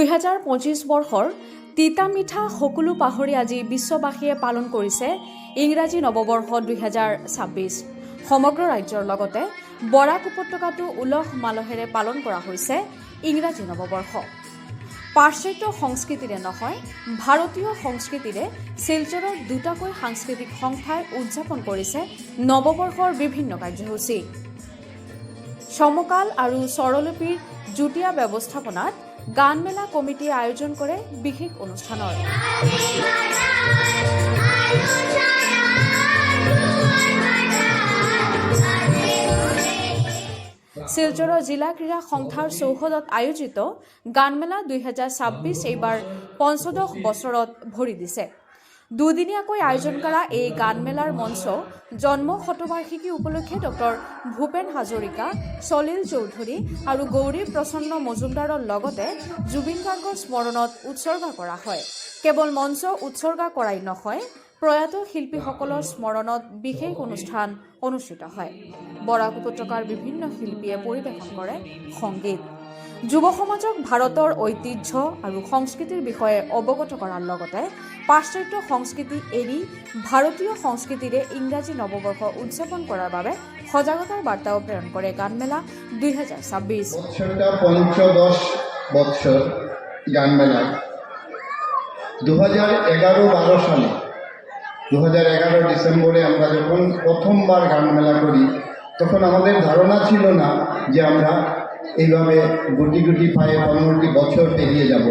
2025 বৰ্ষৰ তিতা মিঠা সকলো পাহৰি আজি বিশ্ববাসীয়ে পালন কৰিছে ইংৰাজী নৱবৰ্ষ 2026। সমগ্ৰ ৰাজ্যৰ লগতে বৰাক উপত্যকাটো উলহ মালহেৰে পালন কৰা হৈছে ইংৰাজী নৱবৰ্ষ। পাশ্চাত্য সংস্কৃতিৰে নহয়, ভাৰতীয় সংস্কৃতিৰে শিলচৰৰ দুটাকৈ সাংস্কৃতিক সংস্থাই উদযাপন কৰিছে নৱবৰ্ষৰ বিভিন্ন কাৰ্যসূচী। সমকাল আৰু স্বৰলিপিৰ যুটীয়া ব্যৱস্থাপনাত গান মেলা কমিটিয়ে আয়োজন কৰে বিশেষ অনুষ্ঠানৰ। শিলচৰৰ জিলা ক্ৰীড়া সংস্থাৰ চৌহদত আয়োজিত গানমেলা 2026 এইবাৰ ৫৫ বছৰত ভৰি দিছে। দুদিনীয়াকৈ আয়োজন কৰা এই গানমেলাৰ মঞ্চ জন্ম শতবাৰ্ষিকী উপলক্ষে ডক্টৰ ভূপেন হাজৰিকা, সলিল চৌধুৰী আৰু গৌৰী প্ৰসন্ন মজুমদাৰৰ লগতে জুবিন গাৰ্গৰ স্মৰণত উৎসৰ্গা কৰা হয়। কেৱল মঞ্চ উৎসৰ্গা কৰাই নহয়, প্ৰয়াত শিল্পীসকলৰ স্মৰণত বিশেষ অনুষ্ঠান অনুষ্ঠিত হয়। বৰাক উপত্যকাৰ বিভিন্ন শিল্পীয়ে পৰিৱেশন কৰে সংগীত। যুৱ সমাজক ভাৰতৰ ঐতিহ্য আৰু সংস্কৃতিৰ বিষয়ে অৱগত কৰাৰ লগতে পাশ্চাত্য সংস্কৃতি এৰি ভাৰতীয় সংস্কৃতিৰে ইংৰাজী নৱবৰ্ষ উদযাপন কৰাৰ বাবে সজাগতাৰ বাৰ্তাও প্ৰেৰণ কৰে গানমেলা 2026। পঞ্চদশ বৎসর গানমেলা 2011-12 সালে 2011 ডিসেম্বরে আমরা যখন প্রথমবার গানমেলা করি, তখন আমাদের ধারণা ছিল না যে আমরা এইভাবে গুটি গুটি পায়ে 15টি বছর পেরিয়ে যাব।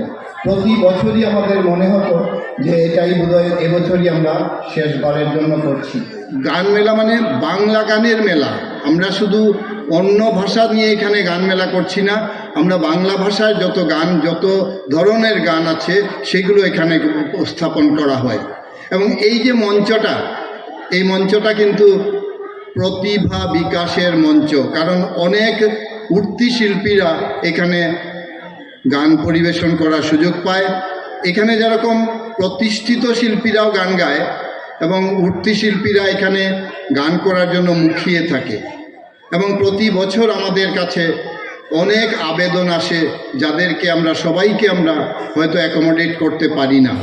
প্রতি বছরই আমাদের মনে হতো যে এটাই বোধহয় এবছরই আমরা শেষবারের জন্য করছি। গান মেলা মানে বাংলা গানের মেলা। আমরা শুধু অন্য ভাষা নিয়ে এখানে গান মেলা করছি না, আমরা বাংলা ভাষায় যত গান, যত ধরনের গান আছে সেগুলো এখানে উপস্থাপন করা হয়। এবং এই যে মঞ্চটা, এই মঞ্চটা কিন্তু প্রতিভা বিকাশের মঞ্চ, কারণ অনেক উঠতি শিল্পীরা এখানে গান পরিবেশন করার সুযোগ পায়। এখানে যেরকম প্রতিষ্ঠিত শিল্পীরাও গান গায় এবং উঠতি শিল্পীরা এখানে গান করার জন্য মুখিয়ে থাকে। এবং প্রতি বছর আমাদের কাছে অনেক আবেদন আসে, যাদেরকে আমরা সবাইকে আমরা হয়তো অ্যাকোমোডেট করতে পারি না।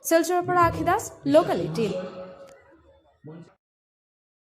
শিলচৰৰ পৰা আখি দাস, লোকেল 18।